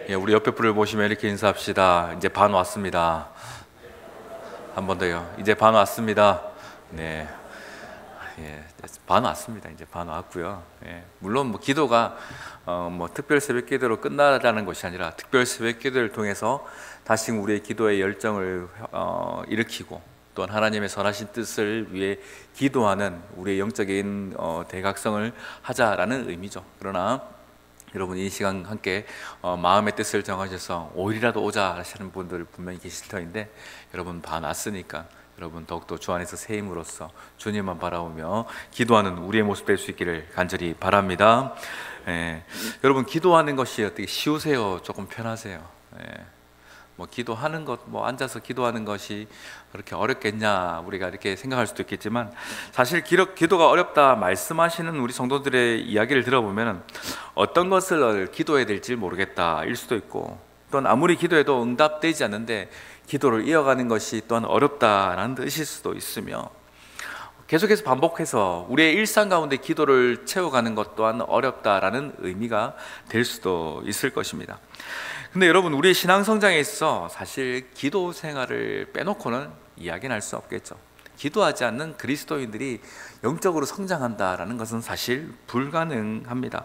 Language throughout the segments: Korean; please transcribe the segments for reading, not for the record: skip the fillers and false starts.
예, 우리 옆에 분을 보시면 이렇게 인사합시다. 이제 반 왔습니다. 한 번 더요. 이제 반 왔습니다. 네, 예, 반 왔습니다. 이제 반 왔고요. 예, 물론 뭐 기도가 특별 새벽 기도로 끝나라는 것이 아니라 특별 새벽 기도를 통해서 다시 우리의 기도의 열정을 일으키고 또한 하나님의 선하신 뜻을 위해 기도하는 우리의 영적인 대각성을 하자라는 의미죠. 그러나 여러분 이 시간 함께 마음의 뜻을 정하셔서 5일이라도 오자 하시는 분들 분명히 계실 터인데, 여러분 반 왔으니까 여러분 더욱더 주 안에서 새 힘으로써 주님만 바라보며 기도하는 우리의 모습 될 수 있기를 간절히 바랍니다. 여러분 기도하는 것이 어떻게 쉬우세요? 조금 편하세요? 기도하는 것, 앉아서 기도하는 것이 그렇게 어렵겠냐 우리가 이렇게 생각할 수도 있겠지만, 사실 기도가 어렵다 말씀하시는 우리 성도들의 이야기를 들어보면 어떤 것을 기도해야 될지 모르겠다 일 수도 있고, 또는 아무리 기도해도 응답되지 않는데 기도를 이어가는 것이 또한 어렵다라는 뜻일 수도 있으며, 계속해서 반복해서 우리의 일상 가운데 기도를 채워가는 것 또한 어렵다라는 의미가 될 수도 있을 것입니다. 근데 여러분, 우리의 신앙 성장에 있어 사실 기도 생활을 빼놓고는 이야기는 할 수 없겠죠. 기도하지 않는 그리스도인들이 영적으로 성장한다라는 것은 사실 불가능합니다.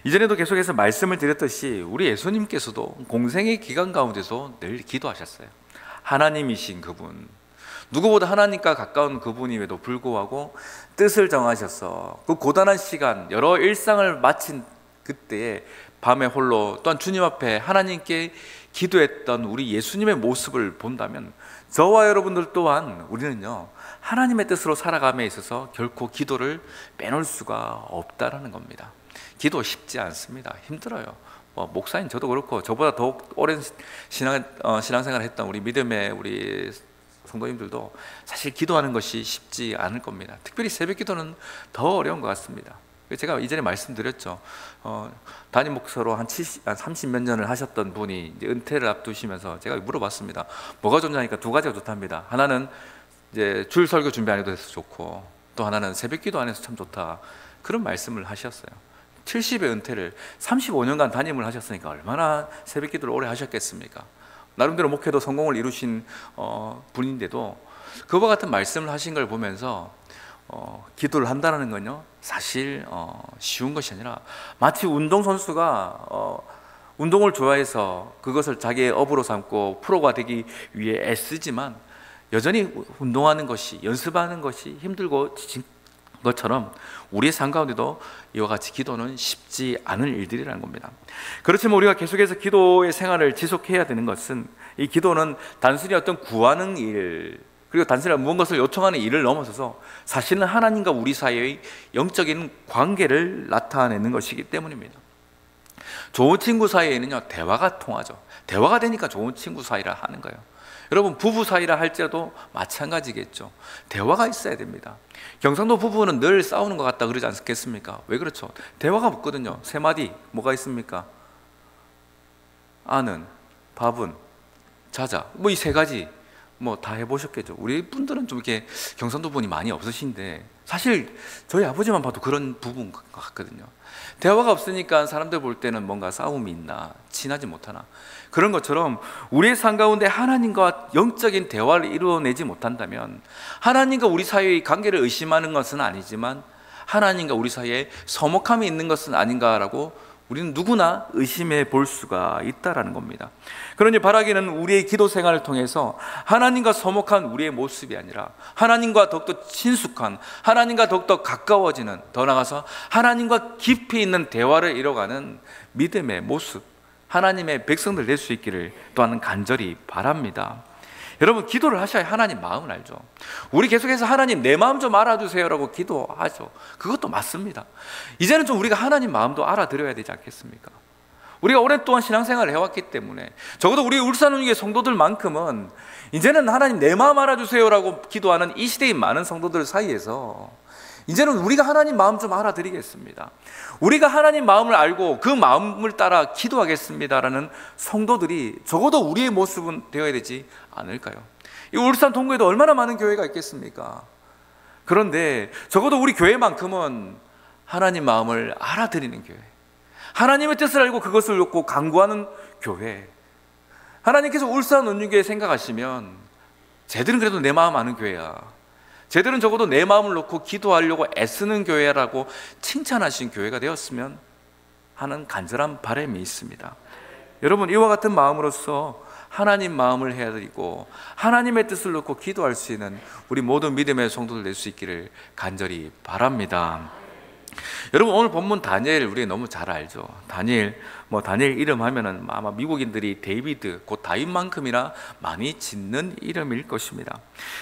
이전에도 계속해서 말씀을 드렸듯이 우리 예수님께서도 공생의 기간 가운데서 늘 기도하셨어요. 하나님이신 그분, 누구보다 하나님과 가까운 그분임에도 불구하고 뜻을 정하셔서 그 고단한 시간, 여러 일상을 마친 그때에 밤에 홀로 또한 주님 앞에 하나님께 기도했던 우리 예수님의 모습을 본다면, 저와 여러분들 또한 우리는요 하나님의 뜻으로 살아감에 있어서 결코 기도를 빼놓을 수가 없다라는 겁니다. 기도 쉽지 않습니다. 힘들어요. 목사님 저도 그렇고 저보다 더욱 오랜 신앙생활을 했던 우리 믿음의 우리 성도님들도 사실 기도하는 것이 쉽지 않을 겁니다. 특별히 새벽 기도는 더 어려운 것 같습니다. 제가 이전에 말씀드렸죠. 담임 목사로 한 30몇 년을 하셨던 분이 이제 은퇴를 앞두시면서 제가 물어봤습니다. 뭐가 좋냐니까 두 가지가 좋답니다. 하나는 이제 줄 설교 준비 안 해도 돼서 좋고, 또 하나는 새벽 기도 안 해서 참 좋다, 그런 말씀을 하셨어요. 70의 은퇴를 35년간 담임을 하셨으니까 얼마나 새벽 기도를 오래 하셨겠습니까? 나름대로 목회도 성공을 이루신 분인데도 그와 같은 말씀을 하신 걸 보면서 기도를 한다는 건요 사실 쉬운 것이 아니라, 마치 운동선수가 운동을 좋아해서 그것을 자기의 업으로 삼고 프로가 되기 위해 애쓰지만 여전히 운동하는 것이, 연습하는 것이 힘들고 지친 것처럼 우리의 삶 가운데도 이와 같이 기도는 쉽지 않은 일들이라는 겁니다. 그렇지만 우리가 계속해서 기도의 생활을 지속해야 되는 것은, 이 기도는 단순히 어떤 구하는 일, 그리고 단순히 무언가를 요청하는 일을 넘어서서 사실은 하나님과 우리 사이의 영적인 관계를 나타내는 것이기 때문입니다. 좋은 친구 사이에는요 대화가 통하죠. 대화가 되니까 좋은 친구 사이라 하는 거예요. 여러분 부부 사이라 할지라도 마찬가지겠죠. 대화가 있어야 됩니다. 경상도 부부는 늘 싸우는 것 같다 그러지 않겠습니까? 왜 그렇죠? 대화가 없거든요. 세 마디 뭐가 있습니까? 아는, 밥은, 자자, 이 세 가지 다 해보셨겠죠. 우리 분들은 좀 이렇게 경상도 분이 많이 없으신데, 사실 저희 아버지만 봐도 그런 부분 같거든요. 대화가 없으니까 사람들 볼 때는 뭔가 싸움이 있나, 친하지 못하나, 그런 것처럼 우리의 삶 가운데 하나님과 영적인 대화를 이루어내지 못한다면, 하나님과 우리 사이의 관계를 의심하는 것은 아니지만 하나님과 우리 사이에 서먹함이 있는 것은 아닌가라고 우리는 누구나 의심해 볼 수가 있다라는 겁니다. 그러니 바라기는 우리의 기도 생활을 통해서 하나님과 서먹한 우리의 모습이 아니라 하나님과 더욱더 친숙한, 하나님과 더욱더 가까워지는, 더 나아가서 하나님과 깊이 있는 대화를 이뤄가는 믿음의 모습, 하나님의 백성들 될 수 있기를 또한 간절히 바랍니다. 여러분 기도를 하셔야 하나님 마음을 알죠. 우리 계속해서 하나님 내 마음 좀 알아주세요라고 기도하죠. 그것도 맞습니다. 이제는 좀 우리가 하나님 마음도 알아들어야 되지 않겠습니까? 우리가 오랫동안 신앙생활을 해왔기 때문에, 적어도 우리 울산운유의 성도들만큼은 이제는 하나님 내 마음 알아주세요라고 기도하는 이 시대의 많은 성도들 사이에서 이제는 우리가 하나님 마음 좀 알아드리겠습니다, 우리가 하나님 마음을 알고 그 마음을 따라 기도하겠습니다라는 성도들이 적어도 우리의 모습은 되어야 되지 않을까요? 이 울산 동구에도 얼마나 많은 교회가 있겠습니까? 그런데 적어도 우리 교회만큼은 하나님 마음을 알아드리는 교회, 하나님의 뜻을 알고 그것을 놓고 강구하는 교회. 하나님께서 울산 온유교회 생각하시면 쟤들은 그래도 내 마음 아는 교회야, 쟤들은 적어도 내 마음을 놓고 기도하려고 애쓰는 교회라고 칭찬하신 교회가 되었으면 하는 간절한 바람이 있습니다. 여러분, 이와 같은 마음으로서 하나님 마음을 헤아리고 하나님의 뜻을 놓고 기도할 수 있는 우리 모든 믿음의 성도들 될 수 있기를 간절히 바랍니다. 여러분, 오늘 본문 다니엘 우리 너무 잘 알죠. 다니엘 이름 하면은 아마 미국인들이 데이비드, 곧 다윗만큼이나 많이 짓는 이름일 것입니다.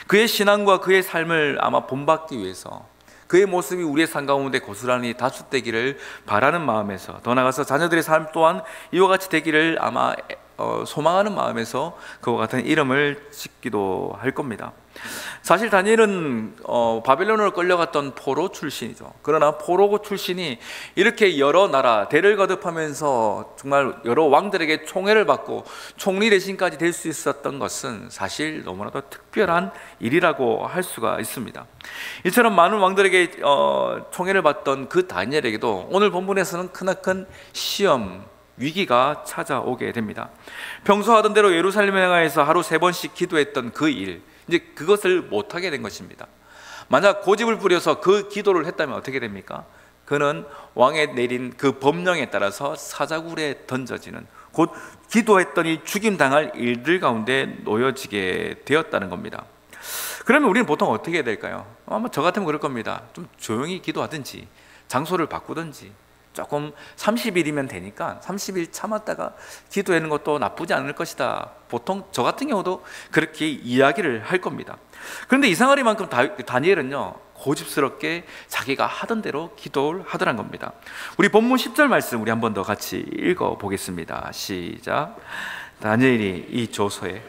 그의 신앙과 그의 삶을 아마 본받기 위해서, 그의 모습이 우리의 삶 가운데 고스란히 다sus되기를 바라는 마음에서, 더 나아가서 자녀들의 삶 또한 이와 같이 되기를 아마 소망하는 마음에서 그와 같은 이름을 짓기도 할 겁니다. 사실 다니엘은 바벨론으로 끌려갔던 포로 출신이죠. 그러나 포로 출신이 이렇게 여러 나라 대를 거듭하면서 정말 여러 왕들에게 총애를 받고 총리 대신까지 될 수 있었던 것은 사실 너무나도 특별한 일이라고 할 수가 있습니다. 이처럼 많은 왕들에게 총애를 받던 그 다니엘에게도 오늘 본문에서는 크나큰 시험, 위기가 찾아오게 됩니다. 평소 하던 대로 예루살렘에 향해서 하루 3번씩 기도했던 그 일, 이제 그것을 못하게 된 것입니다. 만약 고집을 부려서 그 기도를 했다면 어떻게 됩니까? 그는 왕에 내린 그 법령에 따라서 사자굴에 던져지는, 곧 기도했더니 죽임당할 일들 가운데 놓여지게 되었다는 겁니다. 그러면 우리는 보통 어떻게 해야 될까요? 아마 저 같으면 그럴 겁니다. 좀 조용히 기도하든지 장소를 바꾸든지, 조금 30일이면 되니까 30일 참았다가 기도하는 것도 나쁘지 않을 것이다. 보통 저 같은 경우도 그렇게 이야기를 할 겁니다. 그런데 이상하리만큼 다니엘은요, 고집스럽게 자기가 하던 대로 기도를 하더란 겁니다. 우리 본문 10절 말씀 우리 한 번 더 같이 읽어보겠습니다. 시작. 다니엘이 이 조서에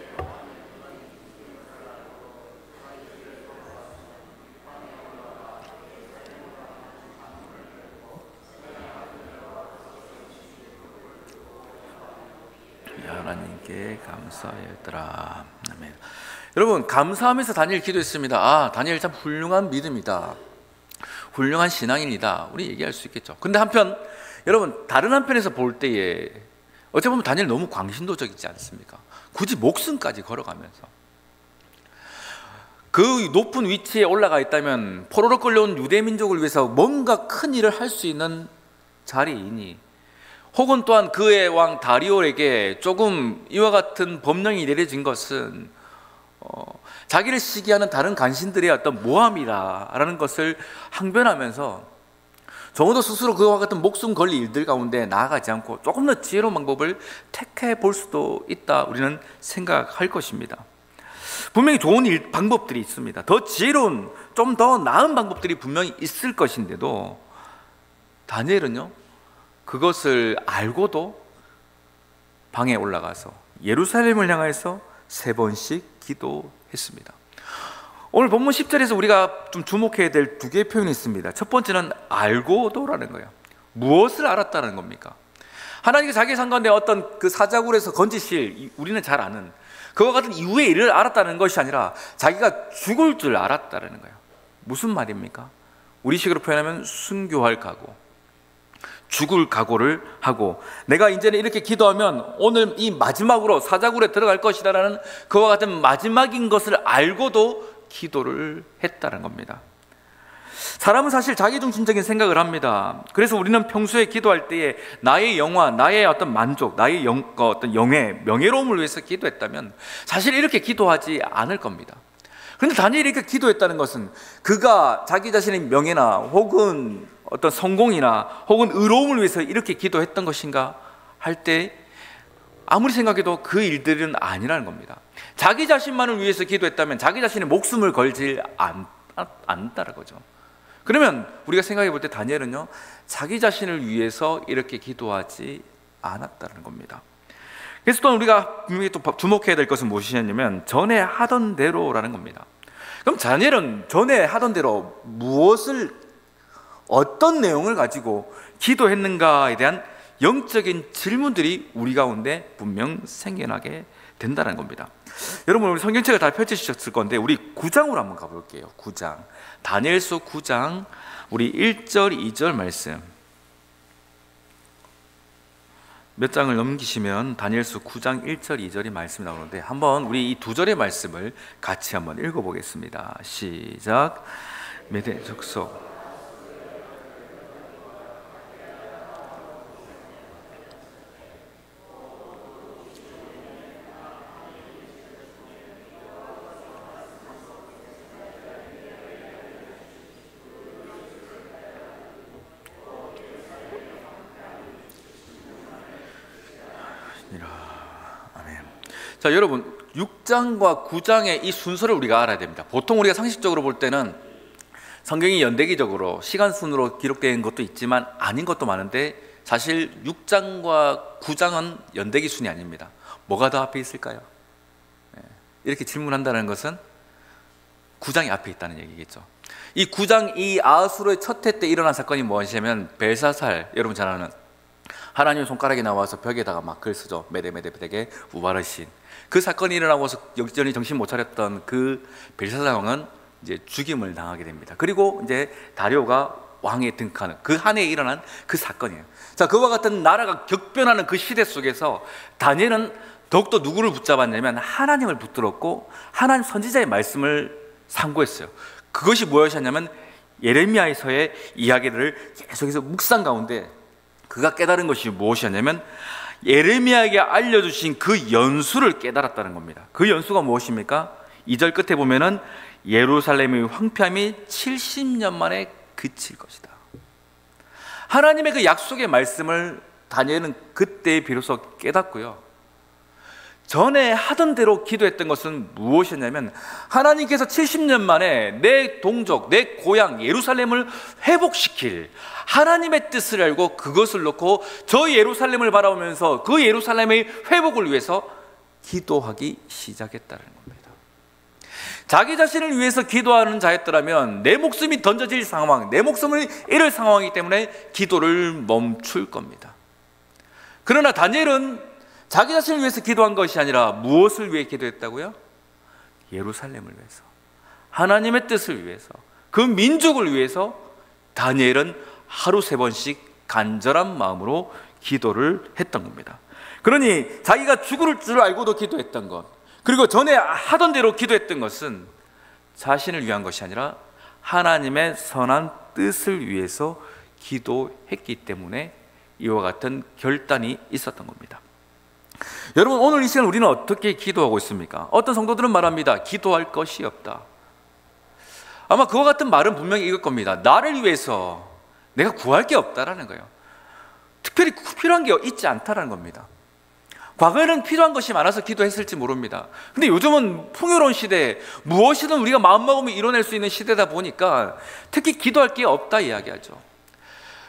하나님께 감사하였더라. 아멘. 여러분, 감사하면서 다니엘 기도했습니다. 아, 다니엘 참 훌륭한 믿음이다, 훌륭한 신앙인이다, 우리 얘기할 수 있겠죠. 근데 한편 여러분, 다른 한편에서 볼 때에 어찌 보면 다니엘 너무 광신도적이지 않습니까? 굳이 목숨까지 걸어가면서 그 높은 위치에 올라가 있다면 포로로 끌려온 유대 민족을 위해서 뭔가 큰 일을 할 수 있는 자리이니, 혹은 또한 그의 왕 다리오에게 조금 이와 같은 법령이 내려진 것은 자기를 시기하는 다른 간신들의 어떤 모함이라는 것을 항변하면서 적어도 스스로 그와 같은 목숨 걸릴 일들 가운데 나아가지 않고 조금 더 지혜로운 방법을 택해 볼 수도 있다, 우리는 생각할 것입니다. 분명히 좋은 방법들이 있습니다. 더 지혜로운, 좀 더 나은 방법들이 분명히 있을 것인데도 다니엘은요, 그것을 알고도 방에 올라가서 예루살렘을 향해서 3번씩 기도했습니다. 오늘 본문 10절에서 우리가 좀 주목해야 될 2개의 표현이 있습니다. 첫 번째는 알고도라는 거예요. 무엇을 알았다는 겁니까? 하나님께 자기 상관에 어떤 그 사자굴에서 건지실, 우리는 잘 아는 그와 같은 이후의 일을 알았다는 것이 아니라 자기가 죽을 줄 알았다는 거예요. 무슨 말입니까? 우리식으로 표현하면 순교할 각오, 죽을 각오를 하고, 내가 이제는 이렇게 기도하면 오늘 이 마지막으로 사자굴에 들어갈 것이다라는 그와 같은 마지막인 것을 알고도 기도를 했다는 겁니다. 사람은 사실 자기중심적인 생각을 합니다. 그래서 우리는 평소에 기도할 때에 나의 영화, 나의 어떤 만족, 나의 어떤 명예로움을 위해서 기도했다면 사실 이렇게 기도하지 않을 겁니다. 그런데 다니엘이 이렇게 기도했다는 것은 그가 자기 자신의 명예나 혹은 어떤 성공이나 혹은 의로움을 위해서 이렇게 기도했던 것인가 할 때 아무리 생각해도 그 일들은 아니라는 겁니다. 자기 자신만을 위해서 기도했다면 자기 자신의 목숨을 걸지 않는다는 거죠. 그러면 우리가 생각해 볼 때 다니엘은요, 자기 자신을 위해서 이렇게 기도하지 않았다는 겁니다. 그래서 또 우리가 분명히 또 주목해야 될 것은 무엇이냐면 전에 하던 대로라는 겁니다. 그럼 다니엘은 전에 하던 대로 어떤 내용을 가지고 기도했는가에 대한 영적인 질문들이 우리 가운데 분명 생겨나게 된다는 겁니다. 여러분, 우리 성경책을 다 펼치셨을 건데 우리 9장으로 한번 가볼게요. 9장, 다니엘서 9장 우리 1절 2절 말씀. 몇 장을 넘기시면 다니엘서 9장 1절 2절이 말씀이 나오는데 한번 우리 이 두 절의 말씀을 같이 한번 읽어보겠습니다. 시작. 메대 족속 자, 여러분 6장과 9장의 이 순서를 우리가 알아야 됩니다. 보통 우리가 상식적으로 볼 때는 성경이 연대기적으로 시간 순으로 기록된 것도 있지만 아닌 것도 많은데 사실 6장과 9장은 연대기 순이 아닙니다. 뭐가 더 앞에 있을까요? 이렇게 질문한다는 것은 9장이 앞에 있다는 얘기겠죠. 이 9장 이 아하수르의 첫 해 때 일어난 사건이 무엇이냐면 벨사살, 여러분 잘 아는 하나님의 손가락이 나와서 벽에다가 막 글 쓰죠. 메데메데베덱의 우바르신. 그 사건이 일어나고서 여전히 정신 못 차렸던 그 벨사살 왕은 이제 죽임을 당하게 됩니다. 그리고 이제 다리오가 왕에 등극하는 그 한 해에 일어난 그 사건이에요. 자, 그와 같은 나라가 격변하는 그 시대 속에서 다니엘은 더욱더 누구를 붙잡았냐면 하나님을 붙들었고 하나님 선지자의 말씀을 상고했어요. 그것이 무엇이었냐면 예레미야에서의 이야기들을 계속해서 묵상 가운데 그가 깨달은 것이 무엇이었냐면 예레미야에게 알려주신 그 연수를 깨달았다는 겁니다. 그 연수가 무엇입니까? 2절 끝에 보면은 예루살렘의 황폐함이 70년 만에 그칠 것이다. 하나님의 그 약속의 말씀을 다니엘은 그때 비로소 깨닫고요. 전에 하던 대로 기도했던 것은 무엇이었냐면 하나님께서 70년 만에 내 동족, 내 고향 예루살렘을 회복시킬 하나님의 뜻을 알고 그것을 놓고 저 예루살렘을 바라보면서 그 예루살렘의 회복을 위해서 기도하기 시작했다는 겁니다. 자기 자신을 위해서 기도하는 자였더라면 내 목숨이 던져질 상황, 내 목숨을 잃을 상황이기 때문에 기도를 멈출 겁니다. 그러나 다니엘은 자기 자신을 위해서 기도한 것이 아니라 무엇을 위해 기도했다고요? 예루살렘을 위해서, 하나님의 뜻을 위해서, 그 민족을 위해서 다니엘은 하루 3번씩 간절한 마음으로 기도를 했던 겁니다. 그러니 자기가 죽을 줄 알고도 기도했던 것, 그리고 전에 하던 대로 기도했던 것은 자신을 위한 것이 아니라 하나님의 선한 뜻을 위해서 기도했기 때문에 이와 같은 결단이 있었던 겁니다. 여러분, 오늘 이 시간 우리는 어떻게 기도하고 있습니까? 어떤 성도들은 말합니다. 기도할 것이 없다. 아마 그와 같은 말은 분명히 이걸 겁니다. 나를 위해서 내가 구할 게 없다라는 거예요. 특별히 필요한 게 있지 않다라는 겁니다. 과거에는 필요한 것이 많아서 기도했을지 모릅니다. 근데 요즘은 풍요로운 시대에 무엇이든 우리가 마음먹으면 이뤄낼 수 있는 시대다 보니까 특히 기도할 게 없다 이야기하죠.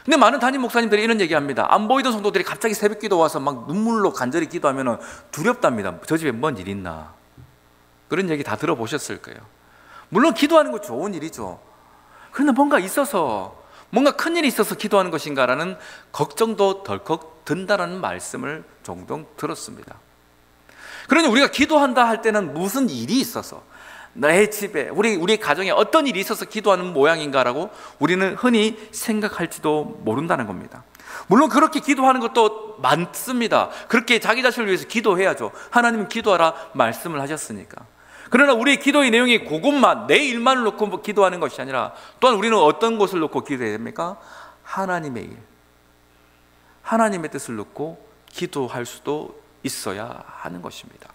근데 많은 담임 목사님들이 이런 얘기합니다. 안 보이던 성도들이 갑자기 새벽 기도 와서 막 눈물로 간절히 기도하면 두렵답니다. 저 집에 뭔 일 있나, 그런 얘기 다 들어보셨을 거예요. 물론 기도하는 거 좋은 일이죠. 그런데 뭔가 있어서, 뭔가 큰일이 있어서 기도하는 것인가라는 걱정도 덜컥 든다는 말씀을 종종 들었습니다. 그러니 우리가 기도한다 할 때는 무슨 일이 있어서, 내 집에, 우리 가정에 어떤 일이 있어서 기도하는 모양인가라고 우리는 흔히 생각할지도 모른다는 겁니다. 물론 그렇게 기도하는 것도 많습니다. 그렇게 자기 자신을 위해서 기도해야죠. 하나님은 기도하라 말씀을 하셨으니까. 그러나 우리의 기도의 내용이 그것만, 내 일만을 놓고 기도하는 것이 아니라 또한 우리는 어떤 것을 놓고 기도해야 됩니까? 하나님의 일, 하나님의 뜻을 놓고 기도할 수도 있어야 하는 것입니다.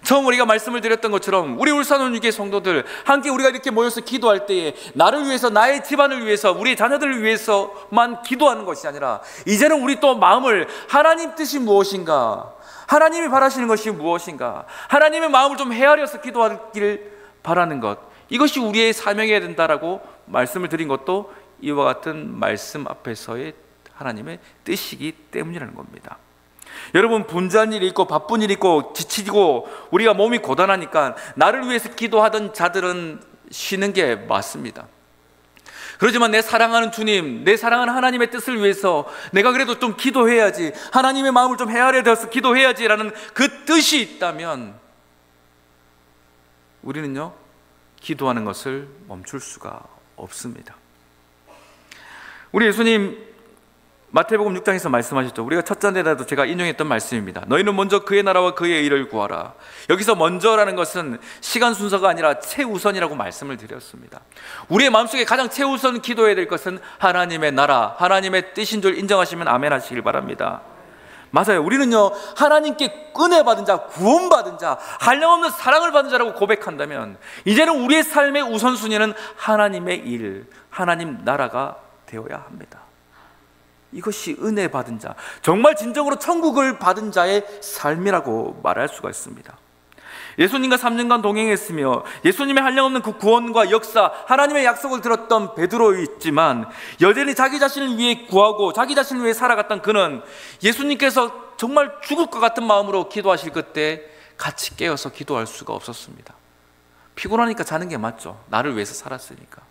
처음 우리가 말씀을 드렸던 것처럼 우리 울산원유계 성도들 함께 우리가 이렇게 모여서 기도할 때에 나를 위해서, 나의 집안을 위해서, 우리 자녀들을 위해서만 기도하는 것이 아니라 이제는 우리 또 마음을 하나님 뜻이 무엇인가, 하나님이 바라시는 것이 무엇인가, 하나님의 마음을 좀 헤아려서 기도하기를 바라는 것, 이것이 우리의 사명이어야 된다라고 말씀을 드린 것도 이와 같은 말씀 앞에서의 하나님의 뜻이기 때문이라는 겁니다. 여러분, 분주한 일이 있고 바쁜 일이 있고 지치고 우리가 몸이 고단하니까 나를 위해서 기도하던 자들은 쉬는 게 맞습니다. 그렇지만 내 사랑하는 주님, 내 사랑하는 하나님의 뜻을 위해서 내가 그래도 좀 기도해야지, 하나님의 마음을 좀 헤아려 들어서 기도해야지라는 그 뜻이 있다면 우리는요, 기도하는 것을 멈출 수가 없습니다. 우리 예수님 마태복음 6장에서 말씀하셨죠. 우리가 첫 장에라도 제가 인용했던 말씀입니다. 너희는 먼저 그의 나라와 그의 의를 구하라. 여기서 먼저라는 것은 시간 순서가 아니라 최우선이라고 말씀을 드렸습니다. 우리의 마음속에 가장 최우선 기도해야 될 것은 하나님의 나라, 하나님의 뜻인 줄 인정하시면 아멘 하시길 바랍니다. 맞아요. 우리는요, 하나님께 은혜 받은 자, 구원받은 자, 한량없는 사랑을 받은 자라고 고백한다면 이제는 우리의 삶의 우선순위는 하나님의 일, 하나님 나라가 되어야 합니다. 이것이 은혜 받은 자, 정말 진정으로 천국을 받은 자의 삶이라고 말할 수가 있습니다. 예수님과 3년간 동행했으며 예수님의 한량없는 그 구원과 역사, 하나님의 약속을 들었던 베드로였지만 여전히 자기 자신을 위해 구하고 자기 자신을 위해 살아갔던 그는 예수님께서 정말 죽을 것 같은 마음으로 기도하실 그때 같이 깨어서 기도할 수가 없었습니다. 피곤하니까 자는 게 맞죠. 나를 위해서 살았으니까.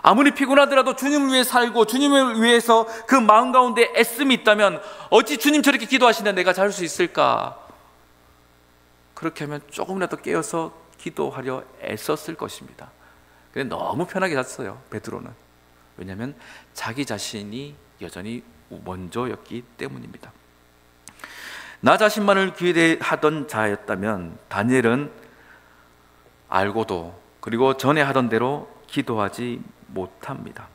아무리 피곤하더라도 주님을 위해 살고 주님을 위해서 그 마음 가운데 애씀이 있다면 어찌 주님 저렇게 기도하시는데 내가 잘 수 있을까? 그렇게 하면 조금이라도 깨어서 기도하려 애썼을 것입니다. 근데 너무 편하게 잤어요, 베드로는. 왜냐하면 자기 자신이 여전히 먼저였기 때문입니다. 나 자신만을 기대하던 자였다면 다니엘은 알고도 그리고 전에 하던 대로 기도하지 못합니다.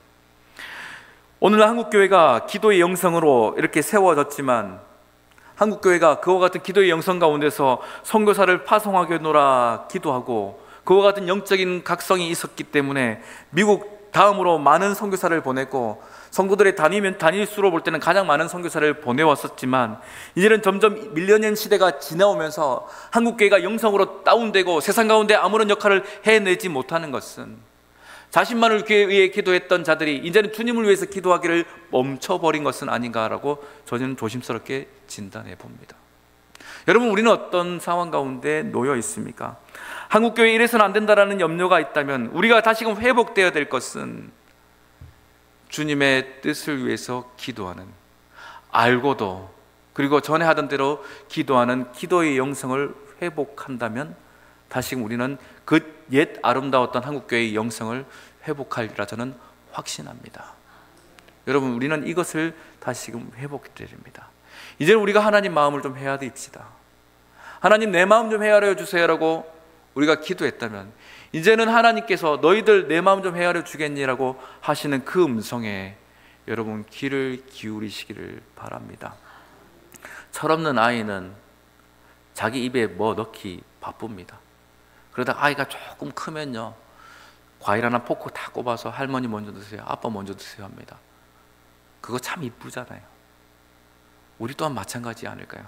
오늘날 한국교회가 기도의 영성으로 이렇게 세워졌지만 한국교회가 그와 같은 기도의 영성 가운데서 선교사를 파송하겠노라 기도하고 그와 같은 영적인 각성이 있었기 때문에 미국 다음으로 많은 선교사를 보냈고 성도들의 단일수로 볼 때는 가장 많은 선교사를 보내왔었지만 이제는 점점 밀레니엄 시대가 지나오면서 한국교회가 영성으로 다운되고 세상 가운데 아무런 역할을 해내지 못하는 것은 자신만을 위해 기도했던 자들이 이제는 주님을 위해서 기도하기를 멈춰버린 것은 아닌가라고 저는 조심스럽게 진단해 봅니다. 여러분, 우리는 어떤 상황 가운데 놓여 있습니까? 한국교회 이래서는 안 된다라는 염려가 있다면 우리가 다시금 회복되어야 될 것은 주님의 뜻을 위해서 기도하는, 알고도 그리고 전에 하던 대로 기도하는 기도의 영성을 회복한다면 다시금 우리는 그 옛 아름다웠던 한국교회의 영성을 회복하리라 저는 확신합니다. 여러분, 우리는 이것을 다시금 회복해야 됩니다. 이제는 우리가 하나님 마음을 좀 헤아립시다. 하나님 내 마음 좀 헤아려 주세요라고 우리가 기도했다면 이제는 하나님께서 너희들 내 마음 좀 헤아려 주겠니라고 하시는 그 음성에 여러분 귀를 기울이시기를 바랍니다. 철없는 아이는 자기 입에 뭐 넣기 바쁩니다. 그러다가 아이가 조금 크면요, 과일 하나 포크 다 꼽아서 할머니 먼저 드세요, 아빠 먼저 드세요 합니다. 그거 참 이쁘잖아요. 우리 또한 마찬가지 아닐까요?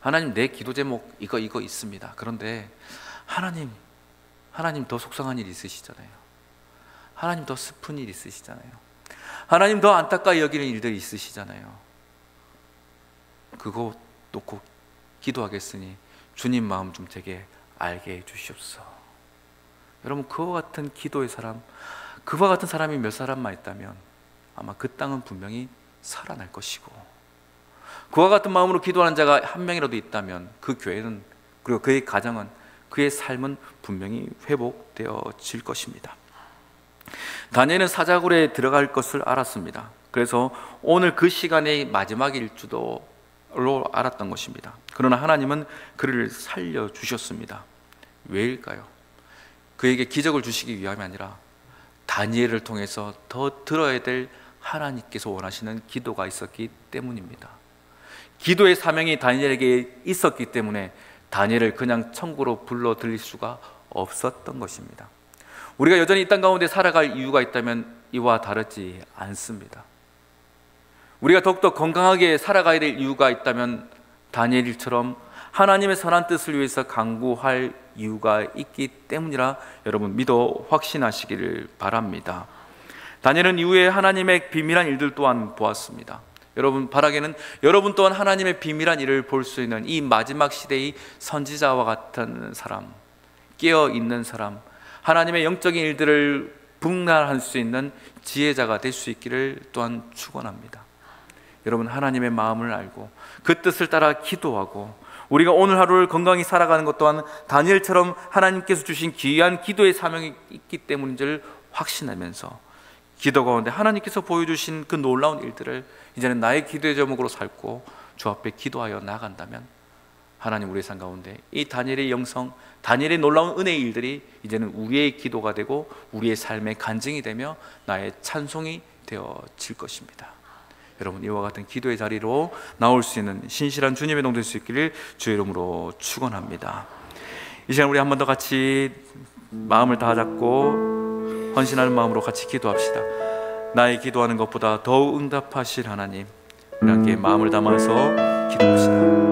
하나님 내 기도 제목 이거 있습니다. 그런데 하나님 더 속상한 일 있으시잖아요. 하나님 더 슬픈 일 있으시잖아요. 하나님 더 안타까이 여기는 일들이 있으시잖아요. 그거 놓고 기도하겠으니 주님 마음 좀 제게 알게 해 주시옵소서. 여러분, 그와 같은 기도의 사람, 그와 같은 사람이 몇 사람만 있다면 아마 그 땅은 분명히 살아날 것이고, 그와 같은 마음으로 기도하는 자가 한 명이라도 있다면 그 교회는, 그리고 그의 가정은, 그의 삶은 분명히 회복되어질 것입니다. 다니엘은 사자굴에 들어갈 것을 알았습니다. 그래서 오늘 그 시간의 마지막일 주도 로 알았던 것입니다. 그러나 하나님은 그를 살려주셨습니다. 왜일까요? 그에게 기적을 주시기 위함이 아니라 다니엘을 통해서 더 들어야 될 하나님께서 원하시는 기도가 있었기 때문입니다. 기도의 사명이 다니엘에게 있었기 때문에 다니엘을 그냥 천국으로 불러들일 수가 없었던 것입니다. 우리가 여전히 이 땅 가운데 살아갈 이유가 있다면 이와 다르지 않습니다. 우리가 더욱더 건강하게 살아가야 될 이유가 있다면 다니엘처럼 하나님의 선한 뜻을 위해서 간구할 이유가 있기 때문이라 여러분 믿어 확신하시기를 바랍니다. 다니엘은 이후에 하나님의 비밀한 일들 또한 보았습니다. 여러분 바라기는 여러분 또한 하나님의 비밀한 일을 볼 수 있는 이 마지막 시대의 선지자와 같은 사람, 깨어있는 사람, 하나님의 영적인 일들을 분간할 수 있는 지혜자가 될 수 있기를 또한 축원합니다. 여러분 하나님의 마음을 알고 그 뜻을 따라 기도하고 우리가 오늘 하루를 건강히 살아가는 것 또한 다니엘처럼 하나님께서 주신 귀한 기도의 사명이 있기 때문인 줄 확신하면서 기도 가운데 하나님께서 보여주신 그 놀라운 일들을 이제는 나의 기도의 제목으로 살고 주 앞에 기도하여 나간다면 하나님 우리의 삶 가운데 이 다니엘의 영성, 다니엘의 놀라운 은혜의 일들이 이제는 우리의 기도가 되고 우리의 삶의 간증이 되며 나의 찬송이 되어질 것입니다. 여러분, 이와 같은 기도의 자리로 나올 수 있는 신실한 주님의 동될 수 있기를 주의 이름으로 축원합니다. 이 시간 우리 한 번 더 같이 마음을 다 잡고 헌신하는 마음으로 같이 기도합시다. 나의 기도하는 것보다 더욱 응답하실 하나님, 우리 함께 마음을 담아서 기도합시다.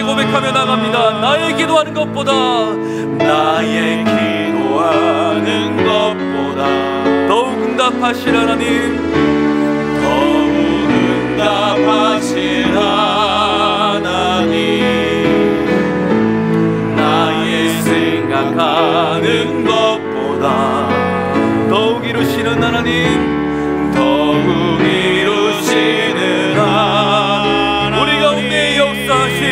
고백하며 나갑니다. 나의 기도하는 것보다 더욱 응답하실 하나님, 더욱 응답하실 하나님, 나의 생각하는 것보다 더욱 이루시는 하나님, 더욱 이루시는 하나님, 우리 가운데 역사하신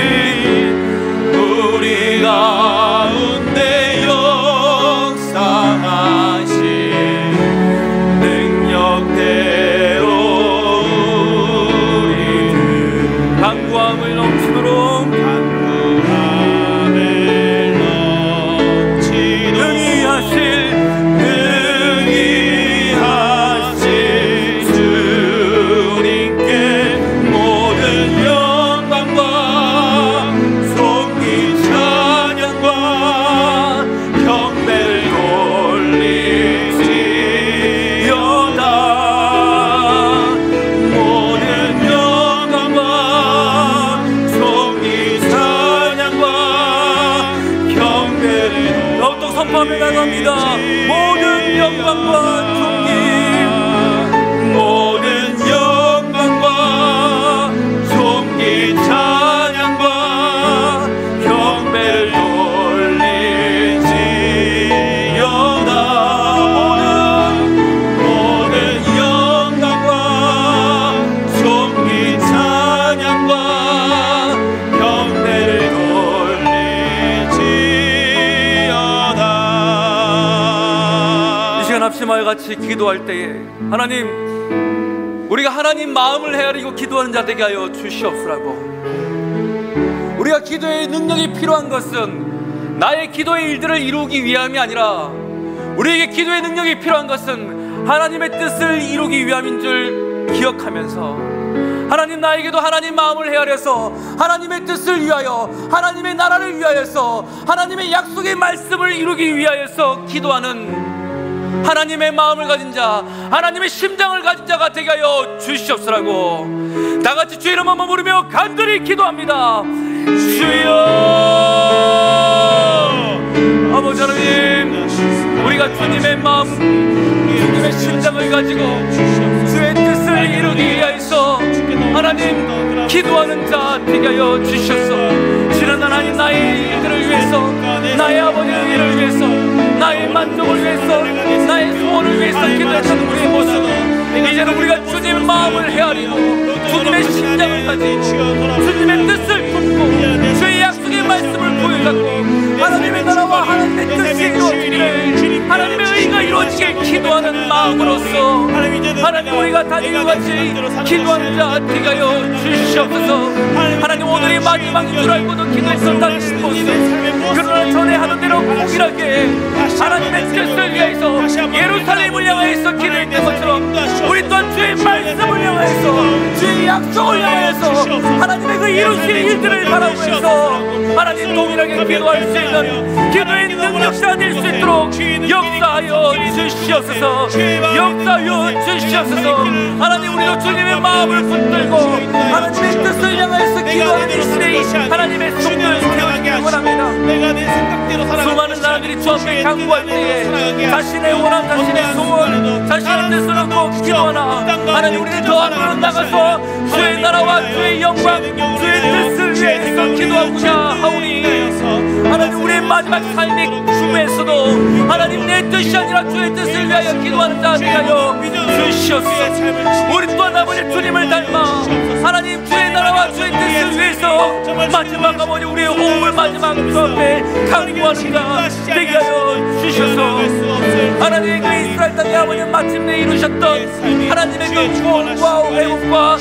우리 가운데 역사하신 능력대로 우리를 간구함을 넘치도록 능히 하실 주님께 모든 영광과 존귀 찬양과 경배를 돌리시려다. 모든 영광과 존귀 찬양과 경배를 더욱더 선포하며 나갑니다. 모든 영광과 존귀, 모든 영광과 존귀 찬양과 경배를 돌리지어다. 모든 영광과 존귀 찬양과 경배를 돌리지어다. 이 시간 합심하여 같이 기도할 때에 하나님, 우리가 하나님 마음을 헤아리고 기도하는 자 되게 하여 주시옵소라고. 우리가 기도의 능력이 필요한 것은 나의 기도의 일들을 이루기 위함이 아니라 우리에게 기도의 능력이 필요한 것은 하나님의 뜻을 이루기 위함인 줄 기억하면서 하나님, 나에게도 하나님 마음을 헤아려서 하나님의 뜻을 위하여, 하나님의 나라를 위하여서, 하나님의 약속의 말씀을 이루기 위하여서 기도하는 하나님의 마음을 가진 자, 하나님의 심장을 가진 자가 되게 하여 주시옵소라고. 다 같이 주의 이름 한번 부르며 간절히 기도합니다. 주여, 아버지 하나님, 우리가 주님의 마음, 주님의 심장을 가지고 주의 뜻을 이루기 위하여서 하나님 기도하는 자 되게 하여 주시옵소서. 지난 하나님, 나의 일들을 위해서, 나의 아버지의 일을 위해서, 나의 만족을 위해서, 나의 소원을 위해서 기도했던 우리의 모습 이제는 우리가 주님의 마음을 헤아리고 주님의 심장을 가지고 주님의 뜻을 품고 주의 약속의 말씀을 보여잡고 하나님의 나라와 하나님의 뜻이 이루어지기를 하나님의 의가 이루어지길 기도하는 마음으로서 하나님 우리가 다니엘과 같이 기도하는 자 되게 하여 주시옵소서. 하나님 오늘이 마지막인 줄 알고도 기도했던 당신 모습, 그러나 전에 하던 대로 공일하게 하나님의 뜻을 위하여서 예루살렘을 향하여서 기도했던 것처럼 우리 또한 주의 말씀을 향하여서 주의 약속을 향하여서 하나님의 그 이루실 일들을 바라보면서 하나님 동일하게 기도할 수 있는 기도의 능력자가 될 수 있도록 역사하여 주시옵소서. 역사하여 주시옵소서. 하나님 우리도 주님의 마음을 붙들고 하나님의 뜻을 향하여서 기도하는 이 시대에 하나님의 손을 세우기를 원합니다. 수많은 사람들이 주 앞에 간구할 때에 자신의 원함, 자신의 소원, 자신의 뜻을 얻고 기도하나 하나님 우리는 저 앞으로 나가서 주의 나라와 주의 영광, 주의 뜻을 위해서 기도하고자 하오니 하나님 우리의 마지막 삶의 중에서도 하나님 내 뜻이 아니라 주의 뜻을 위하여 기도하는 자 되게 하여 주시옵소서. 우리 또한 아버지 주님을 닮아 하나님 주의 나라와 주의 뜻을 위해서 마지막 아버지 우리의 호흡을 마지막 주 앞에 강구하는 자 되게 하여 주셔서 하나님 그 이스라엘 땅의 아버지 마침내 이루셨던 하나님의 그 구원과 회복과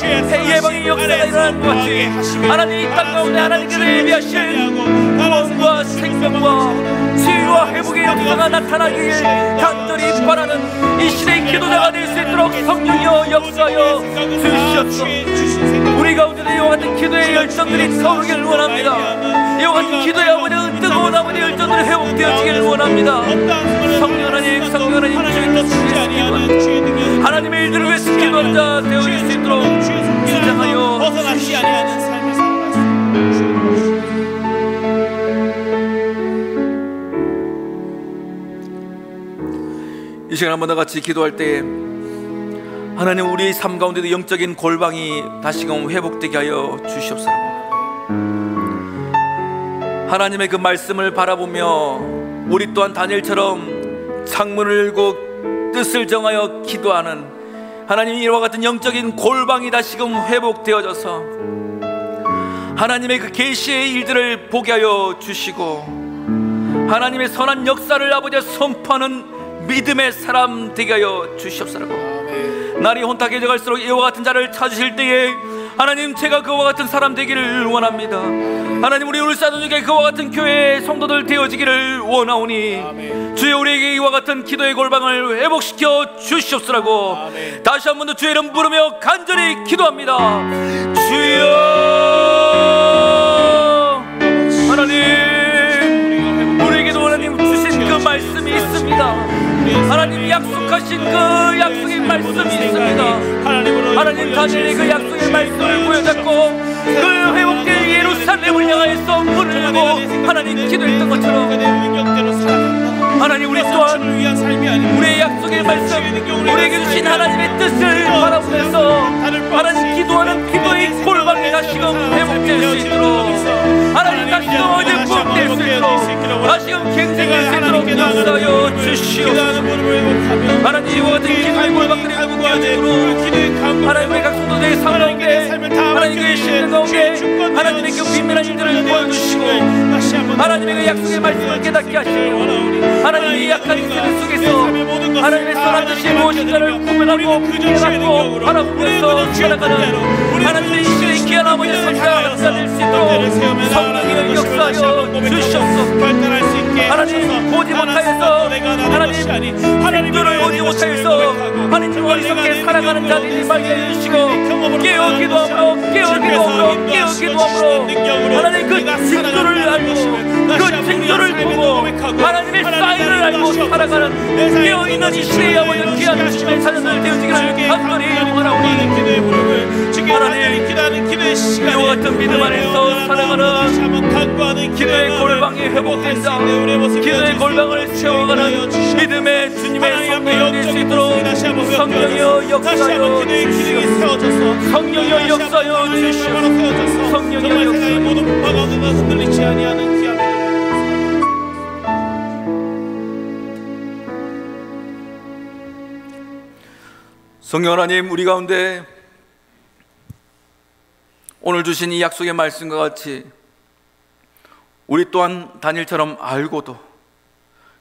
예방의 역사가 일어나는 것 같이 하나님 이 땅 가운데 하나님께서 예비하신 구원과 생명과 치유와 회복의 역사가 나타나기를 간절히 바라는 이 시대의 기도자가 될 수 있도록 성령이여 역사하여 주시옵소서. 우리 가운데도 이와 같은 기도의 열정들이 서오르기를 원합니다. 이와 같은 기도의 아버지 뜨거운 아버지 열정들이 회복되어지기를 원합니다. 성령 하나님, 성령 하나님 주의 뜻을 위해서 하나님의 일들을 위해서 기도하는 자 되어질 수 있도록 주장하여 주시옵소서. 이 시간 한번 다 같이 기도할 때 하나님 우리의 삶 가운데도 영적인 골방이 다시금 회복되게 하여 주시옵소서. 하나님의 그 말씀을 바라보며 우리 또한 다니엘처럼 창문을 열고 뜻을 정하여 기도하는 하나님 이와 같은 영적인 골방이 다시금 회복되어져서 하나님의 그 계시의 일들을 보게 하여 주시고 하나님의 선한 역사를 아버지 선포하는 믿음의 사람 되게 하여 주시옵소서. 날이 혼탁해져 갈수록 이와 같은 자를 찾으실 때에 하나님 제가 그와 같은 사람 되기를 원합니다. 하나님 우리 울산중에 그와 같은 교회의 성도들 되어지기를 원하오니 주여 우리에게 이와 같은 기도의 골방을 회복시켜 주시옵소서라고 다시 한 번 더 주의 이름 부르며 간절히 기도합니다. 주여 하나님 우리에게도 하나님 주신 그 말씀이 있습니다. 하나님 약속하신 그 약속의 말씀이 있습니다. 하나님 다니엘의 그 약속의 말씀을 보여잡고 그 회복된 예루살렘을 향하여서 문을 열고 하나님 기도했던 것처럼 하나님 우리 또한 우리의 약속의 말씀 우리에게 주신 하나님의 뜻을 바라보면서 하나님 기도하는 기도의 골방이 다시금 회복될 수 있도록 하나님 다시금 회복될 수 있도록 다시금 갱생될 수 있도록 역사하여 주시옵소서. 하나님 이와 같은 기도의 골방들이 회복되어지도록 하나님의 각 성도들의 삶 가운데 하나님의 신뢰 가운데 하나님의 그 비밀한 일들을 보여주시고 하나님의 그 약속의 말씀을 깨닫게 하시고 하나님의 약한 세상 속에서 하나님의 선한 뜻이 무엇인가를 구별하고 깨닫고 바라보면서 살아가는 하나님의 이 시대의 귀한 아버지 선자가 될 수 있도록 성령의 역사하여 주시옵소서. 하나님 보지 못하여서 하나님 생존을 보지 못하여서 하나님 어리석게 살아가는 자들이 발견해 주시고 깨어 기도함으로 하나님 그 징조를 알고 그 징조를 보고 하나님의 사인을 알고 살아가는 깨어있는 이 시대의 아버지 귀한 주님의 자녀들 되어지기를 간절히 원하오니 하나님 이와 같은 믿음 안에서 살아가는 기도의 골방이 회복된 자 기도의 골방을 채워가는 믿음의 주님의 성령이 될 수 있도록 성령이여 역사여 주시옵소서. 성령이여 역사여 주시옵소서. 성령이여 역사여 모든 바가 흔들리지 아니하는 귀한 성령 하나님, 우리 가운데 오늘 주신 이 약속의 말씀과 같이 우리 또한 다니엘처럼 알고도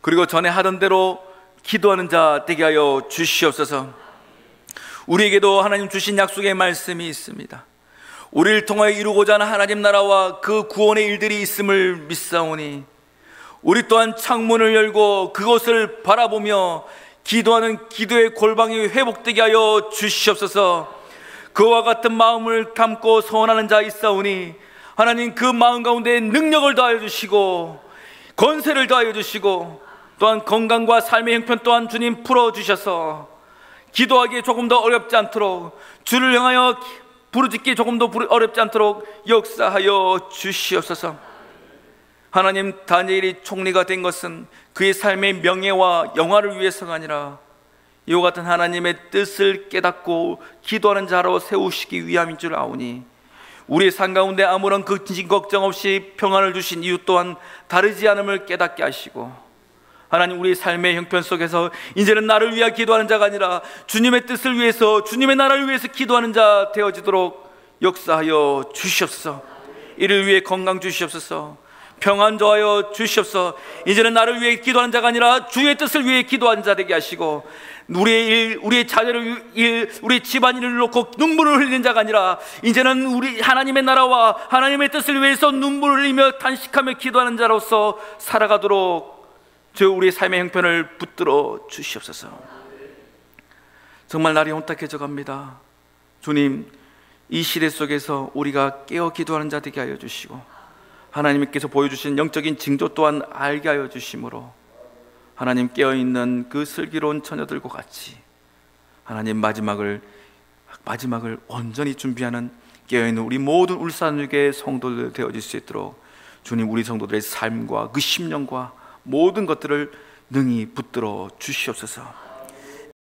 그리고 전에 하던 대로 기도하는 자 되게 하여 주시옵소서. 우리에게도 하나님 주신 약속의 말씀이 있습니다. 우리를 통하여 이루고자 하는 하나님 나라와 그 구원의 일들이 있음을 믿사오니 우리 또한 창문을 열고 그것을 바라보며 기도하는 기도의 골방이 회복되게 하여 주시옵소서. 그와 같은 마음을 담고 소원하는 자 있사오니 하나님 그 마음 가운데 능력을 더하여 주시고 권세를 더하여 주시고 또한 건강과 삶의 형편 또한 주님 풀어주셔서 기도하기에 조금 더 어렵지 않도록, 주를 향하여 부르짖기 조금 더 어렵지 않도록 역사하여 주시옵소서. 하나님, 다니엘이 총리가 된 것은 그의 삶의 명예와 영화를 위해서가 아니라 이와 같은 하나님의 뜻을 깨닫고 기도하는 자로 세우시기 위함인 줄 아오니 우리의 삶 가운데 아무런 걱정 없이 평안을 주신 이유 또한 다르지 않음을 깨닫게 하시고, 하나님, 우리의 삶의 형편 속에서 이제는 나를 위하여 기도하는 자가 아니라 주님의 뜻을 위해서, 주님의 나라를 위해서 기도하는 자 되어지도록 역사하여 주시옵소서. 이를 위해 건강 주시옵소서. 평안 더하여 주시옵소서. 이제는 나를 위해 기도하는 자가 아니라 주의 뜻을 위해 기도하는 자 되게 하시고, 우리의 일, 우리의 자녀를 일, 우리 집안일을 놓고 눈물을 흘리는 자가 아니라 이제는 우리 하나님의 나라와 하나님의 뜻을 위해서 눈물을 흘리며 탄식하며 기도하는 자로서 살아가도록 저 우리의 삶의 형편을 붙들어 주시옵소서. 정말 날이 혼탁해져 갑니다. 주님, 이 시대 속에서 우리가 깨어 기도하는 자 되게 하여 주시고 하나님께서 보여주신 영적인 징조 또한 알게 하여 주심으로 하나님, 깨어있는 그 슬기로운 처녀들과 같이 하나님 마지막을 온전히 준비하는 깨어있는 우리 모든 울산교회 성도들 되어질 수 있도록 주님, 우리 성도들의 삶과 그 심령과 모든 것들을 능히 붙들어 주시옵소서.